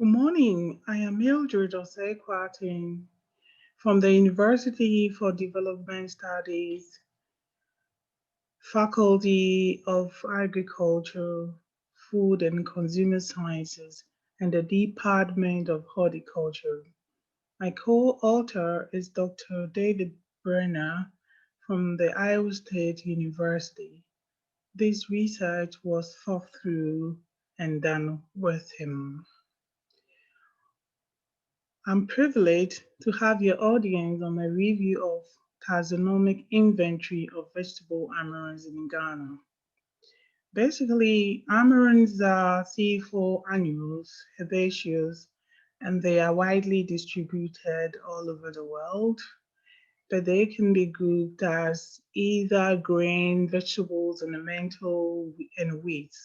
Good morning. I am Mildred Osei-Kwarteng from the University for Development Studies, Faculty of Agriculture, Food and Consumer Sciences, and the Department of Horticulture. My co-author is Dr. David Brenner from the Iowa State University. This research was thought through and done with him. I'm privileged to have your audience on a review of taxonomic inventory of vegetable amaranths in Ghana. Basically, amaranths are C4 annuals, herbaceous, and they are widely distributed all over the world, but they can be grouped as either grain, vegetables, ornamental, and weeds.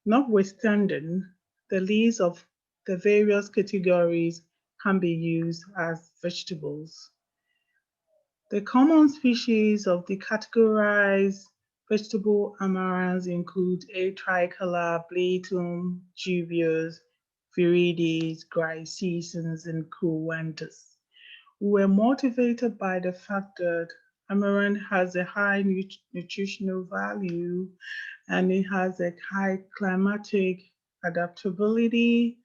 Notwithstanding, the list of the various categories can be used as vegetables. The common species of the categorized vegetable amaranths include A. tricolor, Blatum, Juvius, Viridis, Grycescens, and Coentus. We were motivated by the fact that amaranth has a high nutritional value and it has a high climatic adaptability,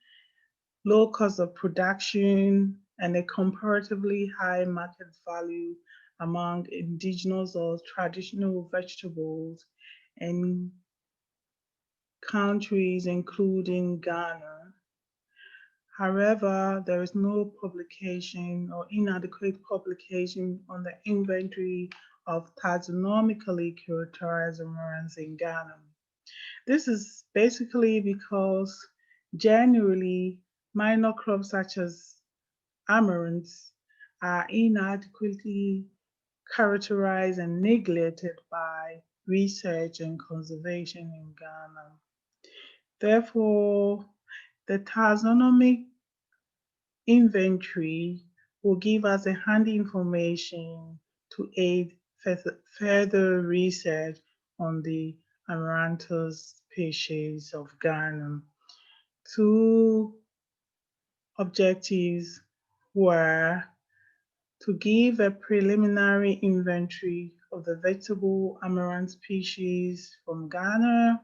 low cost of production, and a comparatively high market value among indigenous or traditional vegetables in countries including Ghana. However, there is no publication or inadequate publication on the inventory of taxonomically characterized amaranths in Ghana. This is basically because generally minor crops such as amaranths are inadequately characterized and neglected by research and conservation in Ghana. Therefore, the taxonomic inventory will give us a handy information to aid further research on the Amaranthus species of Ghana. Two objectives were to give a preliminary inventory of the vegetable amaranth species from Ghana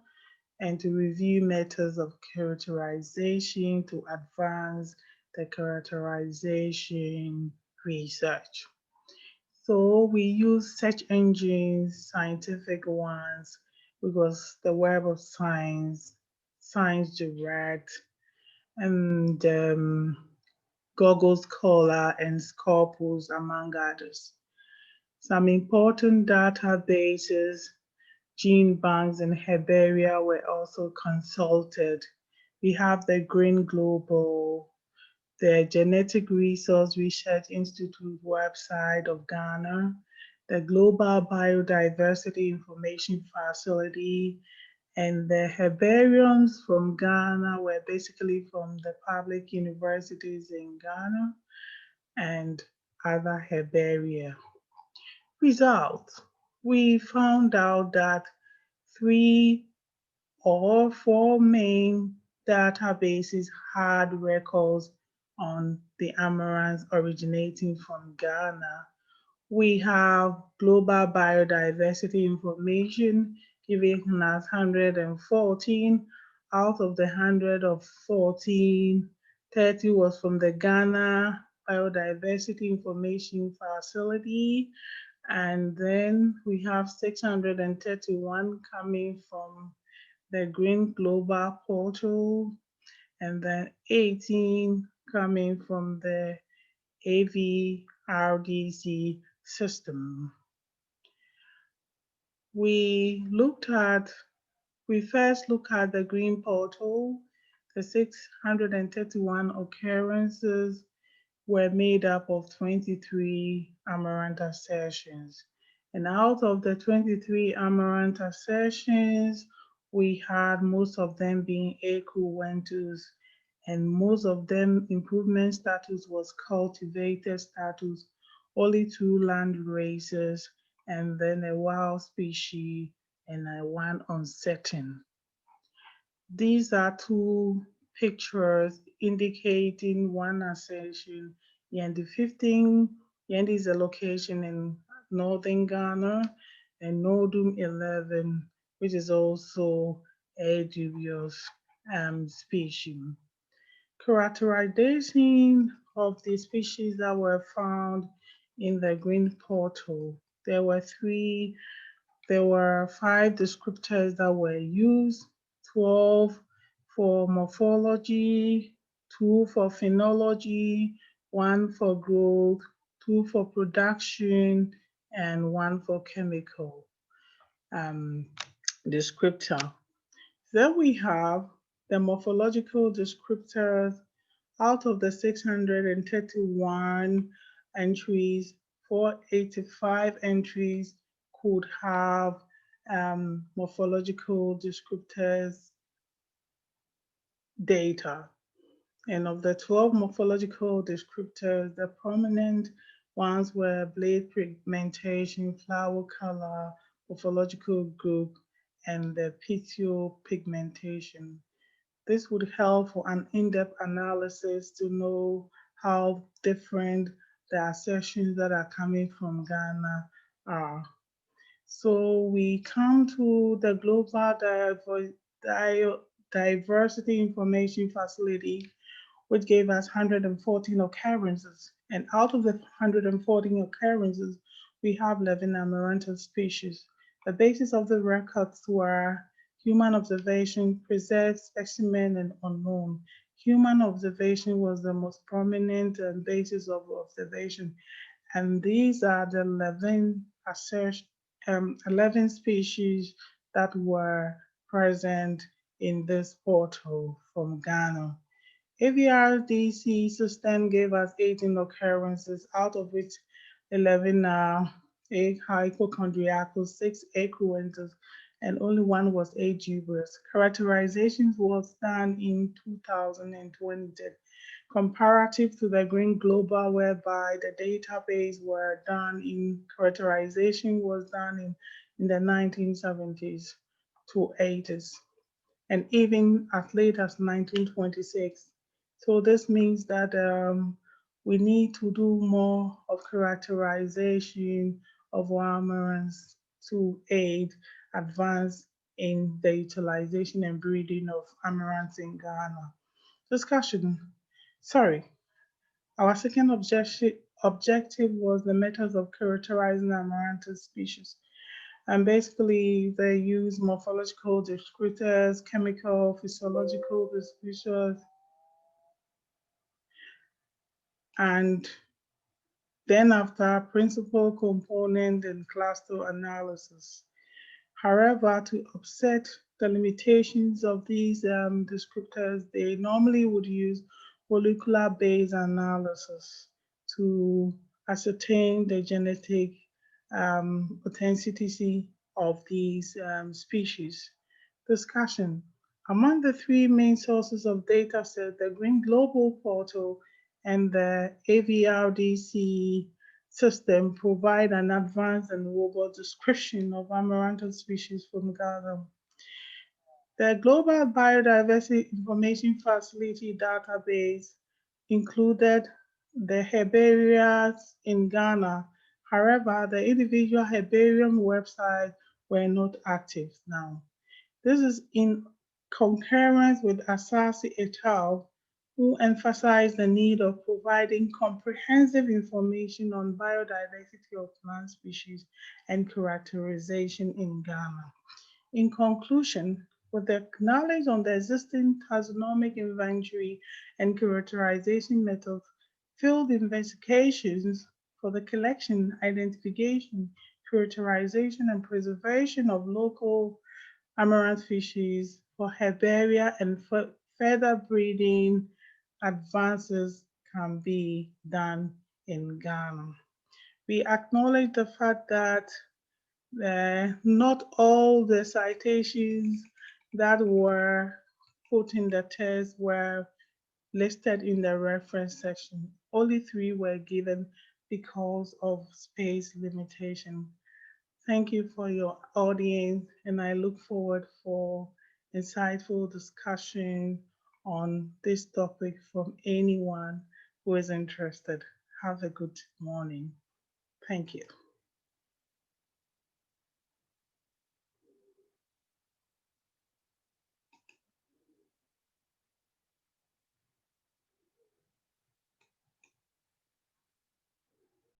and to review methods of characterization to advance the characterization research. So we use search engines, scientific ones, because the Web of Science, Science Direct, and Google Scholar and Scopus, among others. Some important databases, gene banks, and herbaria were also consulted. We have the Green Global, the Genetic Resource Research Institute website of Ghana, the Global Biodiversity Information Facility, and the herbariums from Ghana were basically from the public universities in Ghana and other herbaria. Results. We found out that 3 or 4 main databases had records on the amaranth originating from Ghana. We have global biodiversity information giving us 114. Out of the 114, 30 was from the Ghana Biodiversity Information Facility. And then we have 631 coming from the Green Global Portal, and then 18 coming from the AVRDC system. We first looked at the Green Portal. The 631 occurrences were made up of 23 Amaranth assertions. And out of the 23 Amaranth assertions, we had most of them being equiventus, and most of them improvement status was cultivated status, only 2 land races, and then a wild species and one uncertain. These are 2 pictures indicating one assertion. Yendi 15, Yendi is a location in northern Ghana, and Nodum 11, which is also a dubious species. Characterization of the species that were found in the green portal. There were 5 descriptors that were used, 12 for morphology, 2 for phenology, 1 for growth, 2 for production, and 1 for chemical um, descriptor. Then we have the morphological descriptors. Out of the 631 entries, 485 entries could have morphological descriptors data. And of the 12 morphological descriptors, the prominent ones were blade pigmentation, flower color, morphological group, and the petiole pigmentation. This would help for an in-depth analysis to know how different the assertions that are coming from Ghana are. So we come to the Global Diversity Information Facility, which gave us 114 occurrences. And out of the 114 occurrences, we have 11 Amaranths species. The basis of the records were human observation, preserved specimen, and unknown. Human observation was the most prominent basis of observation, and these are the 11 species that were present in this portal from Ghana. AVRDC system gave us 18 occurrences, out of which 11 are hypochondriacal, 6 acruentus, and only 1 was agibrous. Characterization was done in 2020, comparative to the Green Global, whereby the database were done in characterization was done in the 1970s to 80s, and even as late as 1926. So this means that we need to do more of characterization of amaranths to aid advance in the utilization and breeding of amaranths in Ghana. Discussion. Sorry, our second objective was the methods of characterizing amaranthus species. And basically, they use morphological descriptors, chemical, physiological descriptors, and then after principal component and cluster analysis. However, to offset the limitations of these descriptors, they normally would use molecular-based analysis to ascertain the genetic authenticity of these species. Discussion. Among the 3 main sources of data set, the Green Global Portal and the AVRDC system provide an advanced and robust description of Amaranthus species from Ghana. The Global Biodiversity Information Facility database included the herbarias in Ghana. However, the individual herbarium websites were not active now. This is in concurrence with Asasi et al., who emphasized the need of providing comprehensive information on biodiversity of plant species and characterization in Ghana. In conclusion, with the knowledge on the existing taxonomic inventory and characterization methods, field investigations for the collection, identification, characterization, and preservation of local amaranth species for herbaria and further breeding advances can be done in Ghana. We acknowledge the fact that not all the citations that were put in the test were listed in the reference section. Only 3 were given because of space limitation. Thank you for your audience, and I look forward for insightful discussion on this topic from anyone who is interested. Have a good morning. Thank you.